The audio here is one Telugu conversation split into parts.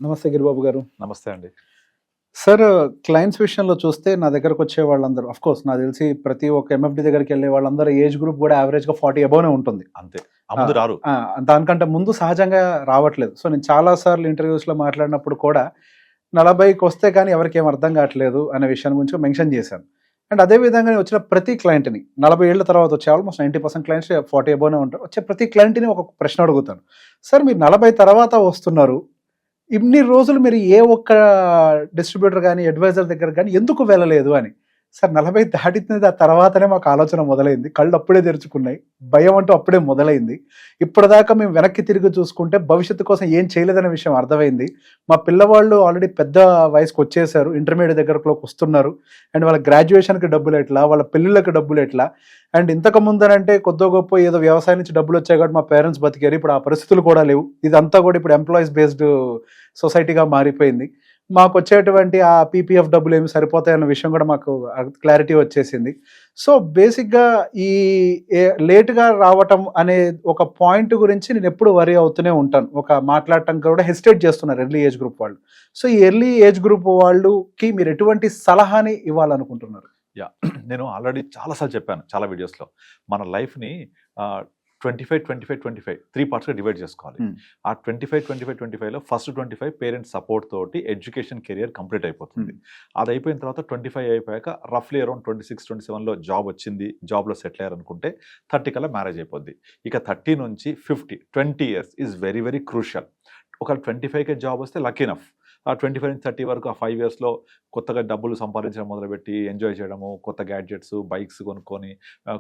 నమస్తే గిరిబాబు గారు. నమస్తే అండి. సార్, క్లయింట్స్ విషయంలో చూస్తే నా దగ్గరకు వచ్చే వాళ్ళందరూ ఆఫ్‌కోర్స్ నాకు తెలిసి ప్రతి ఒక్క ఎంఎఫ్‌డి దగ్గరికెళ్ళే వాళ్ళందరూ ఏజ్ గ్రూప్ కూడా యావరేజ్‌గా 40 అబోనే ఉంటుంది. అంతే. ఆ! ముందు రారు. ఆ! దానికంటే ముందు సహజంగా రావట్లేదు. సో, నేను చాలా సార్లు ఇంటర్వ్యూస్‌లో మాట్లాడినప్పుడు కూడా 40కొస్తే కానీ ఎవరికేం అర్థం కావట్లేదు అనే విషయం గురించి మెన్షన్ చేశాను. అండ్ అదే విధంగా వచ్చిన ప్రతి క్లయింట్‌ని 40 ఏళ్ల తర్వాత వచ్చే ఆల్మోస్ట్ 90% క్లయింట్స్ 40 అబోనే ఉంటారు. వచ్చే ప్రతి క్లయింట్‌ని ఒక ప్రశ్న అడుగుతాను. సార్, మీరు 40 తర్వాత వస్తున్నారు. ఇన్ని రోజులు మీరు ఏ ఒక్క డిస్ట్రిబ్యూటర్ గాని, అడ్వైజర్ దగ్గర గాని ఎందుకు వెళ్ళలేదు అని. సార్, 40 దాటిన తర్వాతనే మాకు ఆలోచన మొదలైంది. కళ్ళు అప్పుడే తెరుచుకున్నాయి. భయం అంటూ అప్పుడే మొదలైంది. ఇప్పటిదాకా మేము వెనక్కి తిరిగి చూసుకుంటే భవిష్యత్తు కోసం ఏం చేయలేదనే విషయం అర్థమైంది. మా పిల్లవాళ్ళు ఆల్రెడీ పెద్ద వయసుకొచ్చేసారు. ఇంటర్మీడియేట్ దగ్గరలోకి వస్తున్నారు. అండ్ వాళ్ళ గ్రాడ్యుయేషన్‌కి డబ్బులెట్లా, వాళ్ళ పెళ్ళిళ్ళకి డబ్బులెట్లా, అండ్ ఇంతకు ముందనంటే కొద్దో గొప్పో ఏదో వ్యవసాయం నుంచి డబ్బులొచ్చాయి కాబట్టి మా పేరెంట్స్ బతికారు. ఇప్పుడు ఆ పరిస్థితులు కూడా లేవు. ఇదంతా కూడా ఇప్పుడు ఎంప్లాయీస్ బేస్డ్ సొసైటీగా మారిపోయింది. మాకొచ్చేటువంటి ఆ పీపీఎఫ్ డబ్బులేమి సరిపోతాయన్న విషయం కూడా మాకు క్లారిటీ వచ్చేసింది. సో, బేసిక్‌గా ఈ లేట్‌గా రావటం అనే ఒక పాయింట్ గురించి నేనెప్పుడు వరీ అవుతూనే ఉంటాను. ఒక మాట్లాడటానికి కూడా హెసిటేట్ చేస్తున్నారు ఎర్లీ ఏజ్ గ్రూప్ వాళ్ళు. సో, ఈ ఎర్లీ ఏజ్ గ్రూప్ వాళ్ళుకి మీరు ఎటువంటి సలహాని ఇవ్వాలనుకుంటున్నారు? యాహ్! నేను ఆల్రెడీ చాలా సార్లు చెప్పాను చాలా వీడియోస్‌లో. మన లైఫ్‌ని 25, 25, 25 3 పార్ట్స్‌గా డివైడ్ చేసుకోవాలి. ఆ 25, 25, 25లో ఫస్ట్ 25 పేరెంట్స్ సపోర్ట్ తోటి ఎడ్యుకేషన్ కెరియర్ కంప్లీట్ అయిపోతుంది. అది అయిపోయిన తర్వాత 25 అయిపోయాక రఫ్లీ అరౌండ్ 26, 27లో జాబ్ వచ్చింది. జాబ్‌లో సెటిల్ అయ్యారనుకుంటే 30 కల్లా మ్యారేజ్ అయిపోద్ది. ఇక 30 నుంచి 50 20 years is very very crucial. ఒకవేళ 25కే జాబ్ వస్తే లక్కీ ఎనఫ్. ఆ 25 నుంచి 30 వరకు ఆ 5 ఇయర్స్‌లో కొత్తగా డబ్బులు సంపాదించడం మొదలుపెట్టి ఎంజాయ్ చేయడము, కొత్త గ్యాడ్జెట్స్, బైక్స్ కొనుక్కొని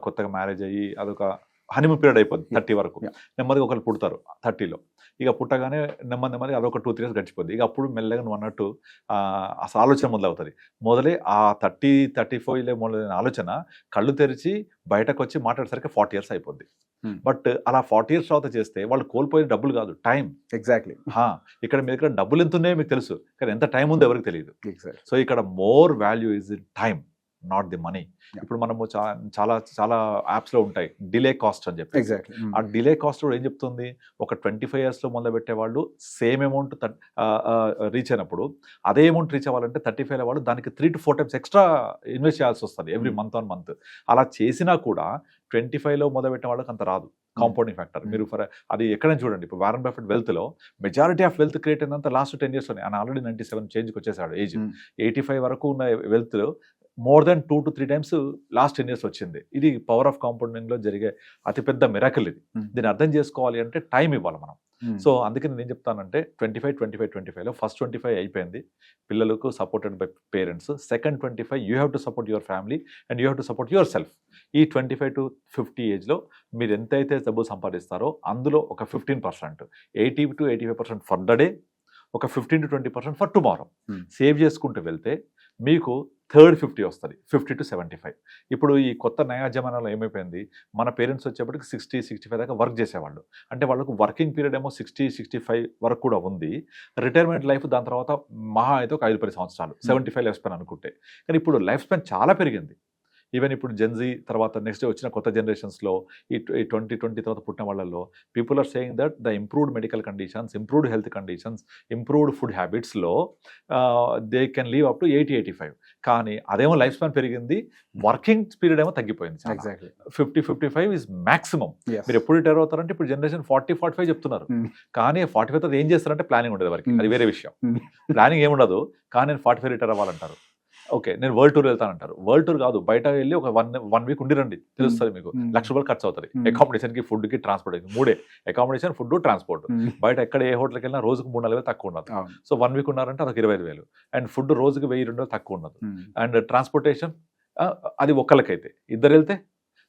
కొత్తగా మ్యారేజ్ అయ్యి అదొక హనీమూన్ పీరియడ్ అయిపోద్ది 30 వరకు. నెమ్మదిగా ఒకళ్ళు పుడతారు 30లో. ఇక పుట్టగానే నెమ్మదిగా అదొక 2, 3 ఇయర్స్ గడిచిపోద్ది. ఇక అప్పుడు మెల్లగా నువ్వు అన్నట్టు అసలు ఆలోచన మొదలవుతుంది. మొదలై ఆ 30, 34లో మొదలైన ఆలోచన కళ్ళు తెరిచి బయటకొచ్చి మాట్లాడేసరికి 40 ఇయర్స్ అయిపోద్ది. బట్ అలా 40 ఇయర్స్ తర్వాత చేస్తే వాళ్ళు కోల్పోయిన డబ్బులు కాదు, టైం. ఎగ్జాక్ట్‌లీ. ఇక్కడ మీ దగ్గర డబ్బులు ఎంత ఉన్నాయో మీకు తెలుసు, కానీ ఎంత టైం ఉందో ఎవరికి తెలియదు. ఎగ్జాక్ట్‌లీ. సో ఇక్కడ more value is in time, not the money. ఇప్పుడు మనము చాలా చాలా యాప్స్లో ఉంటాయి డిలే కాస్ట్ అని చెప్పి. ఎగ్జాక్ట్‌లీ. ఆ డిలే కాస్ట్ కూడా ఏం చెప్తుంది, ఒక 25 ఇయర్స్లో మొదలు పెట్టే వాళ్ళు సేమ్ అమౌంట్ రీచ్ అయినప్పుడు అదే అమౌంట్ రీచ్ అవ్వాలంటే 35 వాళ్ళు దానికి 3 to 4 టైమ్స్ ఎక్స్ట్రా ఇన్వెస్ట్ చేయాల్సి వస్తుంది ఎవ్రీ మంత్ ఆన్ మంత్. అలా చేసినా కూడా 25లో మొదలుపెట్టిన వాళ్ళకి అంత రాదు. Compounding factor. మీరు అది ఎక్కడైనా చూడండి, ఇప్పుడు వారన్ బఫెట్ వెల్త్లో మెజారిటీ ఆఫ్ వెల్త్ క్రియేట్ అయినంత లాస్ట్ 10 ఇయర్స్లోనే. ఆయన ఆల్రెడీ 97 చేంజ్కి వచ్చేసాడు ఏజ్. 85 వరకు ఉన్న wealth more than 2 to 3 times last 10 years వచ్చింది. ఇది పవర్ ఆఫ్ కాంపౌండింగ్లో జరిగే అతిపెద్ద మిరాకిల్ ఇది. దీన్ని అర్థం చేసుకోవాలి అంటే టైం ఇవ్వాలి మనం. సో అందుకే నేను ఏం చెప్తానంటే 25, 25, 25లో ఫస్ట్ 25 అయిపోయింది, పిల్లలకు supported by parents. Second 25 you have to support your family and you have to support your self. ఈ 25 to 50 ఏజ్లో మీరు ఎంతైతే డబ్బు సంపాదిస్తారో అందులో ఒక 15%, 80 to 85% ఫర్ ద డే, ఒక 15 to 20% ఫర్ టుమారో సేవ్ చేసుకుంటూ వెళ్తే మీకు థర్డ్ 50 వస్తుంది, 50 to 75. ఇప్పుడు ఈ కొత్త నయా జమానాలో ఏమైపోయింది, మన పేరెంట్స్ వచ్చేప్పటికి 60, 65 దాకా వర్క్ చేసేవాళ్ళు. అంటే వాళ్ళకు వర్కింగ్ పీరియడ్ ఏమో 60, 65 వరకు కూడా ఉంది. రిటైర్మెంట్ లైఫ్ దాని తర్వాత మహా అయితే ఒక 5-10 సంవత్సరాలు, 75 లైఫ్ స్పాన్ అనుకుంటే. కానీ ఇప్పుడు లైఫ్ స్పాన్ చాలా పెరిగింది. ఈవెన్ ఇప్పుడు జెన్జీ తర్వాత నెక్స్ట్ వచ్చిన కొత్త జనరేషన్స్లో ఈ 2020 తర్వాత పుట్టిన వాళ్ళల్లో people are saying that the improved medical conditions, improved health conditions, improved food హ్యాబిట్స్లో they can live up to 80, 85. కానీ అదేమో లైఫ్ స్పాన్ పెరిగింది, వర్కింగ్ పీరియడ్ ఏమో తగ్గిపోయింది. ఎగ్జాక్ట్‌లీ. 50, 55 is maximum. మీరు ఎప్పుడు రిటైర్ అవుతారంటే ఇప్పుడు జనరేషన్ 40, 45 చెప్తున్నారు. కానీ 45 తర్వాత ఏం చేస్తారంటే ప్లానింగ్ ఉండదు వరకు, అది వేరే విషయం. ప్లానింగ్ ఏముండదు, కానీ నేను 45 రిటైర్ అవ్వాలంటారు. ఓకే, నేను వరల్డ్ టూర్ వెళ్తానంటారు. వరల్డ్ టూర్ కాదు, బయట వెళ్ళి ఒక 1 వీక్ ఉండిరండి, తెలుస్తుంది మీకు. ₹1,00,000 ఖర్చు అవుతుంది. అకామిడేషన్కి, ఫుడ్కి, ట్రాన్స్పోర్టేషన్, 3 అకామిడేషన్, ఫుడ్, ట్రాన్స్పోర్ట్. బయట ఎక్కడ ఏ హోటల్కి వెళ్ళినా రోజుకు 3-4 వేలు తక్కువ ఉండదు. సో 1 వీక్ ఉన్నారంటే అదొక 25,000. అండ్ ఫుడ్ రోజుకి 1,000-2,000 తక్కువ ఉండదు. అండ్ ట్రాన్స్పోర్టేషన్ అది ఒక్కళ్ళకైతే. ఇద్దరు వెళ్తే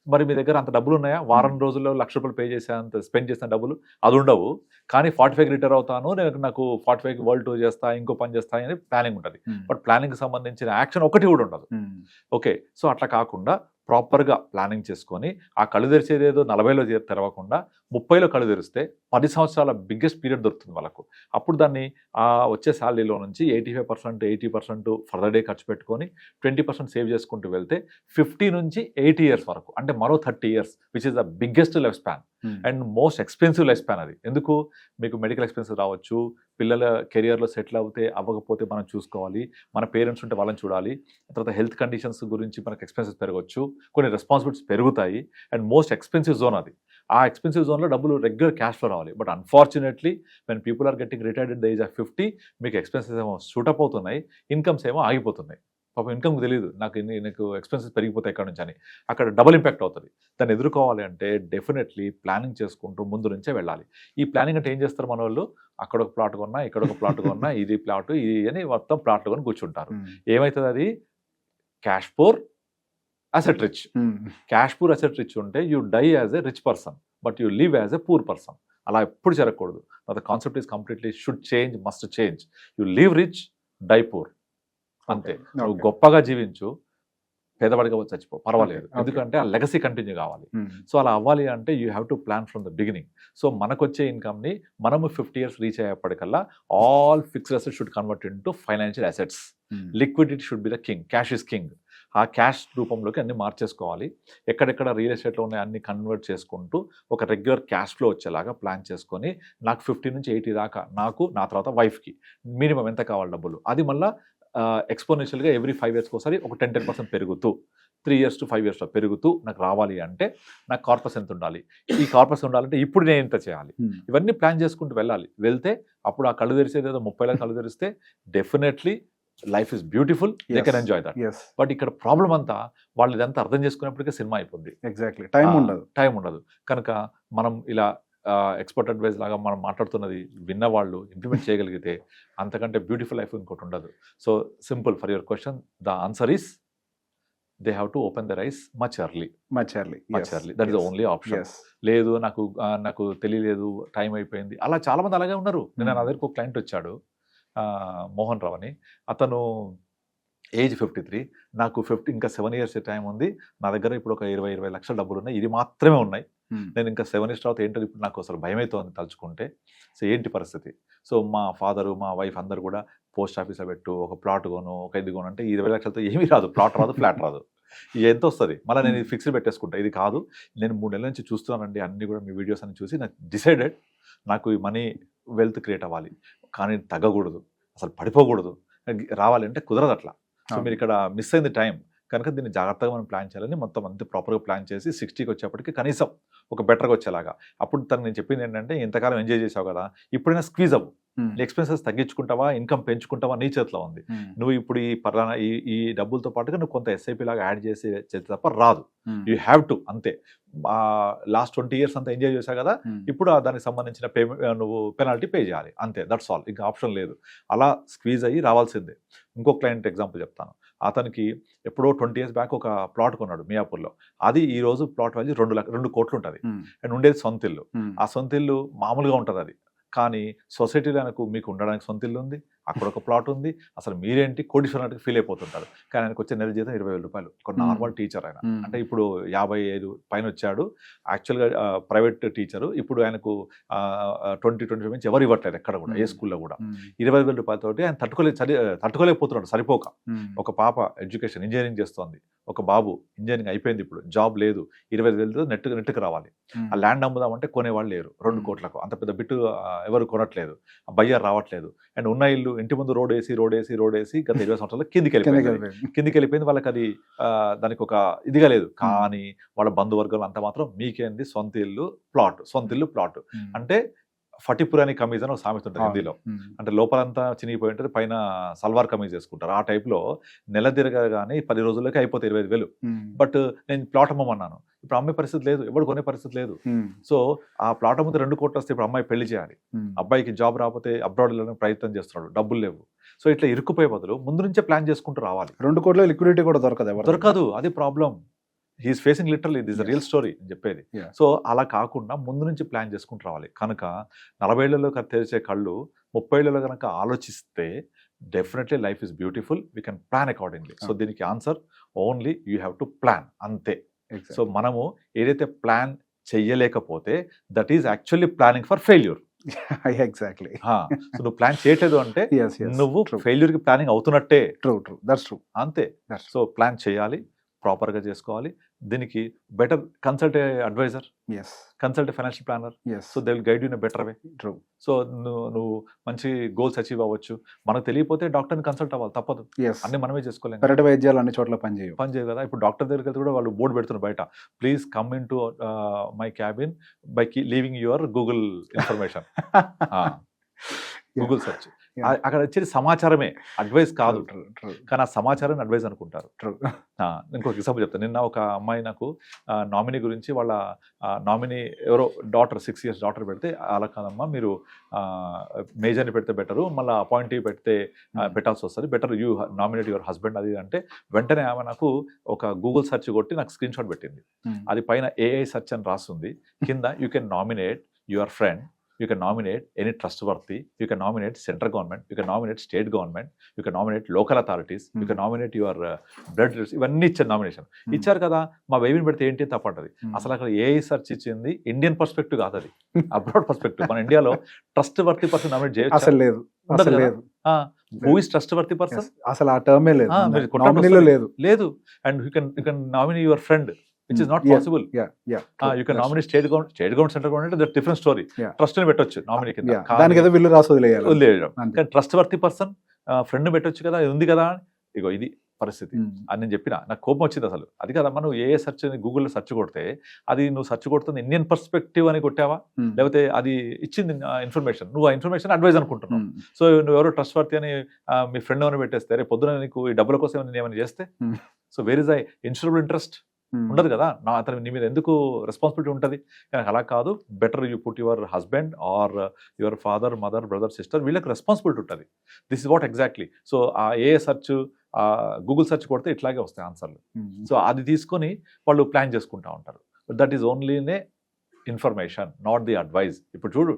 మరి మీ దగ్గర అంత డబ్బులు ఉన్నాయా? వారం రోజుల్లో ₹1,00,000 పే చేసే అంత స్పెండ్ చేసిన డబ్బులు అది ఉండవు. కానీ 45కి రిటైర్ అవుతాను, నాకు 45కి వరల్డ్ టూర్ చేస్తా, ఇంకో పని చేస్తా అని ప్లానింగ్ ఉంటుంది. బట్ ప్లానింగ్కి సంబంధించిన యాక్షన్ ఒకటి కూడా ఉండదు. ఓకే, సో అట్లా కాకుండా ప్రాపర్గా ప్లానింగ్ చేసుకొని ఆ కళ్ళు తెరిచేది ఏదో 40లో తెరవకుండా 30లో కళ్ళు తెరిస్తే 10 సంవత్సరాల బిగ్గెస్ట్ పీరియడ్ దొరుకుతుంది వాళ్ళకు. అప్పుడు దాన్ని వచ్చే శాలరీలో నుంచి 85%, 80% ఫర్ ద డే ఖర్చు పెట్టుకొని 20% సేవ్ చేసుకుంటూ వెళ్తే 50 నుంచి 80 ఇయర్స్ వరకు, అంటే మరో 30 years, which is the biggest life span and most expensive life span. అది ఎందుకు? మీకు మెడికల్ ఎక్స్పెన్సెస్ రావచ్చు, పిల్లల కెరియర్లో సెటిల్ అవ్వకపోతే మనం చూసుకోవాలి, మన పేరెంట్స్ ఉంటే వాళ్ళని చూడాలి, తర్వాత హెల్త్ కండిషన్స్ గురించి మనకు ఎక్స్పెన్సెస్ పెరగవచ్చు, కొన్ని రెస్పాన్సిబిలిటీస్ పెరుగుతాయి, అండ్ మోస్ట్ ఎక్స్పెన్సివ్ జోన్ అది. ఆ ఎక్స్పెన్సివ్ జోన్లో డబ్బులు రెగ్యులర్ క్యాష్ ఫ్లో రావాలి. But unfortunately when people are getting retired at the age of 50, మీకు ఎక్స్పెన్సెస్ ఏమో షూటప్ అవుతున్నాయి, ఇన్కమ్స్ ఏమో ఆగిపోతున్నాయి. పాపం ఇన్కమ్కి తెలియదు నాకు ఎక్స్పెన్సెస్ పెరిగిపోతాయి ఎక్కడి నుంచి అని. అక్కడ డబుల్ ఇంపాక్ట్ అవుతుంది. దాన్ని ఎదుర్కోవాలి అంటే డెఫినెట్లీ ప్లానింగ్ చేసుకుంటూ ముందు నుంచే వెళ్ళాలి. ఈ ప్లానింగ్ అంటే ఏం చేస్తారు మన వాళ్ళు? అక్కడ ఒక ప్లాట్ కొన్నా, ఇక్కడ ఒక ప్లాట్ కొన్నా, ఇది ప్లాట్ ఇది అని మొత్తం ప్లాట్లు కొని కూర్చుంటారు. ఏమవుతుంది? అది cash poor asset rich. Cash poor asset rich ఉంటే you die as a rich person, but you live as a poor person. అలా ఎప్పుడు జరగకూడదు. The concept is completely should change, must change. You live rich, die poor. అంతే. నువ్వు గొప్పగా జీవించు, పేదవాడిగా చచ్చిపో, పర్వాలేదు. ఎందుకంటే ఆ లెగసీ కంటిన్యూ కావాలి. సో అలా అవ్వాలి అంటే you have to plan from the beginning. So మనకొచ్చే ఇన్కమ్ని మనము 50 ఇయర్స్ రీచ్ అయ్యేప్పటికల్లా all fixed assets should convert into financial assets. Liquidity should be the king. Cash is king. ఆ క్యాష్ రూపంలోకి అన్ని మార్చేసుకోవాలి. ఎక్కడెక్కడ రియల్ ఎస్టేట్లో ఉన్నాయి అన్ని కన్వర్ట్ చేసుకుంటూ ఒక రెగ్యులర్ క్యాష్ ఫ్లో వచ్చేలాగా ప్లాన్ చేసుకొని, నాకు 50 నుంచి 80 దాకా నాకు, నా తర్వాత వైఫ్కి మినిమం ఎంత కావాలి డబ్బులు, అది మళ్ళీ ఎక్స్పోనెన్షియల్గా ఎవ్రీ 5 ఇయర్స్కి ఒకసారి ఒక 10% పెరుగుతూ 3 ఇయర్స్ టు 5 ఇయర్స్లో పెరుగుతూ నాకు రావాలి అంటే నాకు కార్పస్ ఎంత ఉండాలి, ఈ కార్పస్ ఉండాలంటే ఇప్పుడు నేను ఎంత చేయాలి, ఇవన్నీ ప్లాన్ చేసుకుంటూ వెళ్తే అప్పుడు ఆ కళ్ళు తెరిచేది ఏదో 30 కళ్ళు తెరిస్తే definitely life is beautiful, they can enjoy that. But ఇక్కడ ప్రాబ్లం అంతా వాళ్ళు ఇదంతా అర్థం చేసుకునేప్పటికే సినిమా అయిపోద్ది. ఎగ్జాక్ట్లీ టైం ఉండదు. కనుక మనం ఇలా ఎక్స్పర్ట్ అడ్వైజ్ లాగా మనం మాట్లాడుతున్నది విన్నవాళ్ళు ఇంప్లిమెంట్ చేయగలిగితే అంతకంటే బ్యూటిఫుల్ లైఫ్ ఇంకోటి ఉండదు. So simple, for your question the answer is they have to open their eyes much early. That is the only option. లేదు నాకు తెలియలేదు, టైం అయిపోయింది, అలా చాలా మంది అలాగే ఉన్నారు. నేను నా దగ్గరకు ఒక క్లయింట్ వచ్చాడు, మోహన్ రావు అని. అతను ఏజ్ 53, నాకు ఇంకా 7 ఇయర్స్ టైం ఉంది, నా దగ్గర ఇప్పుడు ఒక 20 లక్షల డబ్బులు ఉన్నాయి, ఇది మాత్రమే ఉన్నాయి, నేను ఇంకా 7 ఇయర్స్ తర్వాత ఏంటో ఇప్పుడు నాకు అసలు భయమవుతుంది తలుచుకుంటే. సో ఏంటి పరిస్థితి? సో మా ఫాదరు, మా వైఫ్ అందరు కూడా పోస్ట్ ఆఫీస్లో పెట్టు, ఒక ప్లాట్ కొను, ఒక ఇది కొను అంటే 20 లక్షలతో ఏమీ రాదు, ప్లాట్ రాదు, ఫ్లాట్ రాదు, ఇది ఎంత వస్తుంది? మళ్ళీ నేను ఇది ఫిక్స్డ్ పెట్టేసుకుంటా. ఇది కాదు, నేను 3 నెలల నుంచి చూస్తున్నానండి, అన్ని కూడా మీ వీడియోస్ అని చూసి నాకు డిసైడెడ్, నాకు ఈ మనీ వెల్త్ క్రియేట్ అవ్వాలి, కానీ తగ్గకూడదు, అసలు పడిపోకూడదు, రావాలి అంటే కుదరదు అట్లా. సో మీరు ఇక్కడ మిస్ అయింది టైం కనుక దీన్ని జాగ్రత్తగా మనం ప్లాన్ చేయాలని మొత్తం అంతా ప్రాపర్గా ప్లాన్ చేసి 60కి వచ్చేప్పటికి కనీసం ఒక బెటర్గా వచ్చేలాగా. అప్పుడు తను నేను చెప్పింది ఏంటంటే, ఇంతకాలం ఎంజాయ్ చేసావు కదా, ఇప్పుడైనా స్క్వీజ్ అవ్వు, ఎక్స్పెన్సెస్ తగ్గించుకుంటావా, ఇన్కమ్ పెంచుకుంటావా, నీ చేతిలో ఉంది. నువ్వు ఇప్పుడు ఈ డబ్బులతో పాటుగా నువ్వు కొంత ఎస్ఐపి లాగా యాడ్ చేస్తే తప్ప రాదు. యూ హ్యావ్ టు, అంతే. లాస్ట్ 20 ఇయర్స్ అంతా ఎంజాయ్ చేశావు కదా, ఇప్పుడు దానికి సంబంధించిన నువ్వు పెనాల్టీ పే చేయాలి, అంతే, దట్స్ ఆల్, ఇంకా ఆప్షన్ లేదు. అలా స్క్వీజ్ అయ్యి రావాల్సిందే. ఇంకో క్లయింట్ ఎగ్జాంపుల్ చెప్తాను. అతనికి ఎప్పుడో 20 ఇయర్స్ బ్యాక్ ఒక ప్లాట్ కొన్నాడు మియాపూర్లో. అది ఈ రోజు ప్లాట్ వాల్యూ 2 కోట్లు ఉంటుంది. అండ్ ఉండేది సొంత ఇల్లు. ఆ సొంత ఇల్లు మామూలుగా ఉంటుంది అది, కానీ సొసైటీలో మీకు ఉండడానికి సొంత ఇల్లు ఉంది, అక్కడ ఒక ప్లాట్ ఉంది, అసలు మీరేంటి కోటీశ్వరునికి ఫీల్ అయిపోతుంటారు. కానీ ఆయనకు వచ్చే నెల జీతం 20,000 రూపాయలు. ఒక నార్మల్ టీచర్ ఆయన, అంటే ఇప్పుడు 55 పైన వచ్చాడు, యాక్చువల్గా ప్రైవేట్ టీచరు. ఇప్పుడు ఆయనకు 20-25 నుంచి ఎవరు ఇవ్వట్లేదు ఎక్కడ కూడా, ఏ స్కూల్లో కూడా. 20,000 రూపాయలతోటి ఆయన తట్టుకోలేకపోతున్నాడు సరిపోక. ఒక పాప ఎడ్యుకేషన్ ఇంజనీరింగ్ చేస్తోంది, ఒక బాబు ఇంజనీరింగ్ అయిపోయింది, ఇప్పుడు జాబ్ లేదు, 20,000 నెట్కి రావాలి. ఆ ల్యాండ్ అమ్ముదామంటే కొనేవాళ్ళు లేరు, 2 కోట్లకు అంత పెద్ద బిట్టు ఎవరు కొనట్లేదు, బయ్యర్ రావట్లేదు. అండ్ ఉన్న ఇల్లు ఇంటి ముందు రోడ్ వేసి గత 20 సంవత్సరాలు కిందికి వెళ్ళిపోయింది. వాళ్ళకి అది దానికి ఒక ఇదిగా లేదు. కానీ వాళ్ళ బంధువర్గాలు అంత మాత్రం మీకేంది సొంత ఇల్లు ప్లాట్ అంటే ఫటిపురాని కమీజ్ అని ఒక సామెత ఉంటుంది హిందీలో. అంటే లోపలంతా చినిగిపోయి ఉంటుంది, పైన సల్వార్ కమీజ్ వేసుకుంటారు. ఆ టైప్లో నెల తిరగగానే 10 రోజుల్లోకి అయిపోతాయి 25,000. బట్ నేను ప్లాట్ అమ్మమన్నాను, ఇప్పుడు అమ్మే పరిస్థితి లేదు, ఎవరు కొనే పరిస్థితి లేదు. సో ఆ ప్లాట్ అమ్మితే 2 కోట్లు వస్తే ఇప్పుడు అమ్మాయి పెళ్లి చేయాలి, అబ్బాయికి జాబ్ రాకపోతే అబ్రాడ్ వెళ్ళడానికి ప్రయత్నం చేస్తున్నాడు, డబ్బులు లేవు. సో ఇట్లా ఇరుక్కుపోయే బదులు ముందు నుంచే ప్లాన్ చేసుకుంటూ రావాలి. 2 కోట్ల లిక్విడిటీ కూడా దొరకదు, అది problem. He's facing literally, this is real story అని చెప్పేది. సో అలా కాకుండా ముందు నుంచి ప్లాన్ చేసుకుంటూ రావాలి. కనుక 40 ఏళ్లలో తెరిచే కళ్ళు 30 ఏళ్లలో కనుక ఆలోచిస్తే definitely life is beautiful, we can plan accordingly. So దీనికి answer only you have to plan, అంతే. సో మనము ఏదైతే ప్లాన్ చెయ్యలేకపోతే that is actually planning for failure. Exactly. So నువ్వు ప్లాన్ చేయట్లేదు అంటే నువ్వు ఫెయిల్యూర్ కి ప్లానింగ్ అవుతున్నట్టే. True that's true. అంతే. సో ప్లాన్ చేయాలి, ప్రాపర్గా చేసుకోవాలి. దీనికి better consult adviser, consult financial planner. So they will guide you in better way. True. So నువ్వు మంచి గోల్స్ అచీవ్ అవ్వచ్చు. మనకు తెలియకపోతే డాక్టర్ని కన్సల్ట్ అవ్వాలి, తప్పదు. అన్ని మనమే చేసుకోలేము. పెరటి వైద్యాలు అన్ని చోట్ల పనిచేయవు కదా. ఇప్పుడు డాక్టర్ దగ్గరికి వెళ్తే కూడా వాళ్ళు బోర్డు పెడుతున్నారు బయట, please come in to my cabin by leaving your Google information. Google search. అక్కడ వచ్చేది సమాచారమే, అడ్వైస్ కాదు. కానీ ఆ సమాచారం అడ్వైస్ అనుకుంటారు. ఇంకొక ఎగ్జాంపుల్ చెప్తాను. నిన్న ఒక అమ్మాయి నాకు నామినీ గురించి, వాళ్ళ నామినీ ఎవరో డాటర్ 6 years డాటర్ పెడితే, అలా కాదమ్మా మీరు మేజర్ని పెడితే బెటరు, మళ్ళీ అపాయింటివ్ పెడితే పెట్టాల్సి వస్తుంది, better you nominate your husband అది అంటే, వెంటనే ఆమె నాకు ఒక గూగుల్ సెర్చ్ కొట్టి నాకు స్క్రీన్ షాట్ పెట్టింది. అది పైన ఏఐ సెర్చ్ అని రాస్తుంది, కింద you can nominate your friend, you can nominate any trustworthy, you can nominate central government, you can nominate state government, you can nominate local authorities, you can nominate your blood relations. ఇవన్నీ ఇచ్చారు నామినేషన్. ఇచ్చారు కదా, మా బేబీని పెడితే ఏంటి తప్పంటది. అసలు అక్కడ ఏ సెర్చ్ ఇచ్చింది ఇండియన్ పర్స్పెక్టివ్ కాదు, అది అబ్రాడ్ పర్స్పెక్టివ్. మన ఇండియాలో ట్రస్ట్ వర్తీ పర్సన్ నామినేట్ చేయొచ్చు అసలు లేదు. Who is trust worthy person అసలు ఆ టర్మే లేదు. లేదు. And you can nominate your friend, which is not possible. You can nominate state government, central government, that's different story. Trust ni పెట్టొచ్చు నామినీ కింద, దానికి ఏదో బిల్లు రాసి వదిలేయడం. కానీ ట్రస్ట్ వర్తీ పర్సన్ ఫ్రెండ్ పెట్టొచ్చు కదా, ఇది ఉంది కదా. ఇగో ఇది పరిస్థితి అని నేను చెప్పిన. నాకు కోపం వచ్చింది అసలు. అది కదా, మనం ఏ సెర్చ్ గూగుల్లో సెర్చ్ కొడితే, అది నువ్వు సెర్చ్ కొడుతుంది ఇండియన్ పర్స్పెక్టివ్ అని కొట్టావా, లేకపోతే అది ఇచ్చింది ఇన్ఫర్మేషన్, నువ్వు ఆ ఇన్ఫర్మేషన్ అడ్వైజ్ అనుకుంటున్నావు. సో నువ్వు ఎవరో ట్రస్ట్ వర్తీ అని మీ ఫ్రెండ్ ఏమైనా పెట్టేస్తే, రేపు పొద్దున నీకు ఈ డబ్బుల కోసం ఏమైనా చేస్తే, so where is I insurable interest ఉండదు కదా. అతను నీ మీద ఎందుకు రెస్పాన్సిబిలిటీ ఉంటుంది. కానీ అలా కాదు, better you put your husband or your father, mother, brother, sister, వీళ్ళకి రెస్పాన్సిబిలిటీ ఉంటుంది. This is what exactly. So ఆ ఏ సెర్చ్, గూగుల్ సెర్చ్ కొడితే ఇట్లాగే వస్తాయి ఆన్సర్లు. సో అది తీసుకొని వాళ్ళు ప్లాన్ చేసుకుంటా ఉంటారు. That is only information, not the advice. ఇప్పుడు చూడు,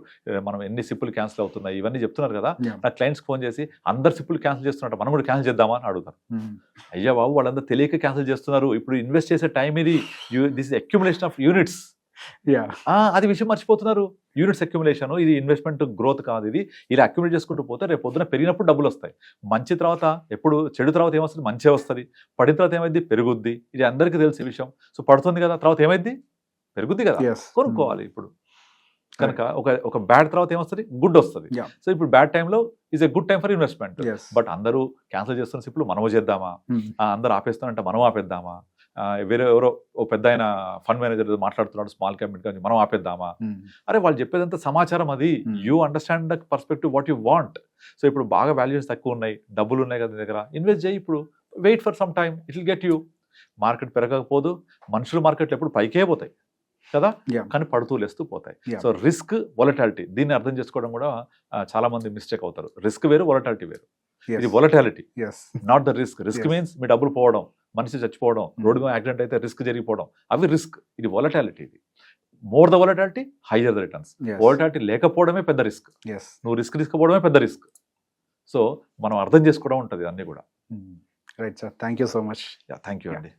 మనం ఎన్ని సిప్పులు క్యాన్సిల్ అవుతున్నాయి ఇవన్నీ చెప్తున్నారు కదా. నా క్లయింట్స్కి ఫోన్ చేసి అందరు సిప్పులు క్యాన్సిల్ చేస్తున్నట్టు మనం కూడా క్యాన్సిల్ చేద్దామా అని అడుగుతారు. అయ్యా బాబు, వాళ్ళందరూ తెలియక క్యాన్సిల్ చేస్తున్నారు. ఇప్పుడు ఇన్వెస్ట్ చేసే టైం ఇది, this is accumulation of units. అది విషయం మర్చిపోతున్నారు. యూనిట్స్ అక్యుములేషన్, ఇది ఇన్వెస్ట్మెంట్ గ్రోత్ కాదు. ఇది ఇలా అక్యుములేట్ చేసుకుంటూ పోతే రేపు పొద్దున పెరిగినప్పుడు డబ్బులు వస్తాయి. మంచి తర్వాత ఎప్పుడు, చెడు తర్వాత ఏమొస్తుంది, మంచి వస్తుంది. పడిన తర్వాత ఏమైంది, పెరుగుద్ది. ఇది అందరికీ తెలిసే విషయం. సో పడుతుంది కదా, తర్వాత ఏమైంది, పెరుగుద్ది కదా, కొనుక్కోవాలి. ఇప్పుడు కనుక ఒక బ్యాడ్ తర్వాత ఏమొస్తుంది, గుడ్ వస్తుంది. సో ఇప్పుడు బ్యాడ్ టైంలో is a good time for investment. But అందరూ క్యాన్సిల్ చేస్తున్న ఇప్పుడు మనము చేద్దామా, అందరూ ఆపేస్తానంటే మనం ఆపేద్దామా, వేరే ఎవరో ఓ పెద్ద ఆయన ఫండ్ మేనేజర్ మాట్లాడుతున్నాడు స్మాల్ క్యాప్ మిడ్ మనం ఆపేద్దామా. అరే వాళ్ళు చెప్పేదంతా సమాచారం, అది you understand the perspective what you want. So ఇప్పుడు బాగా వాల్యూస్ తక్కువ ఉన్నాయి, డబ్బులు ఉన్నాయి కదా దగ్గర, ఇన్వెస్ట్ చేయి. ఇప్పుడు wait for some time, it will get you. Market పెరగకపోదు, మనుషులు మార్కెట్లు ఎప్పుడు పైకే పోతాయి కదా, కానీ పడుతూ లేస్తూ పోతాయి. సో రిస్క్, వొలటాలిటీ, దీన్ని అర్థం చేసుకోవడం కూడా చాలా మంది మిస్టేక్ అవుతారు. రిస్క్ వేరు, వొలటాలిటీ వేరు. ఇది volatility, not the risk. Risk means మీ డబ్బులు పోవడం, మనిషి చచ్చిపోవడం, రోడ్డు మీద యాక్సిడెంట్ అయితే రిస్క్ జరిగిపోవడం, అవి రిస్క్. ఇది వొలటాలిటీ. ఇది more the volatility, hire the returns. Volatility లేకపోవడమే పెద్ద రిస్క్, నువ్వు రిస్క్ తీసుకోవడమే పెద్ద రిస్క్. సో మనం అర్థం చేసుకోవడం ఉంటుంది అన్నీ కూడా. Right sir, thank you so much. Thank you అండి.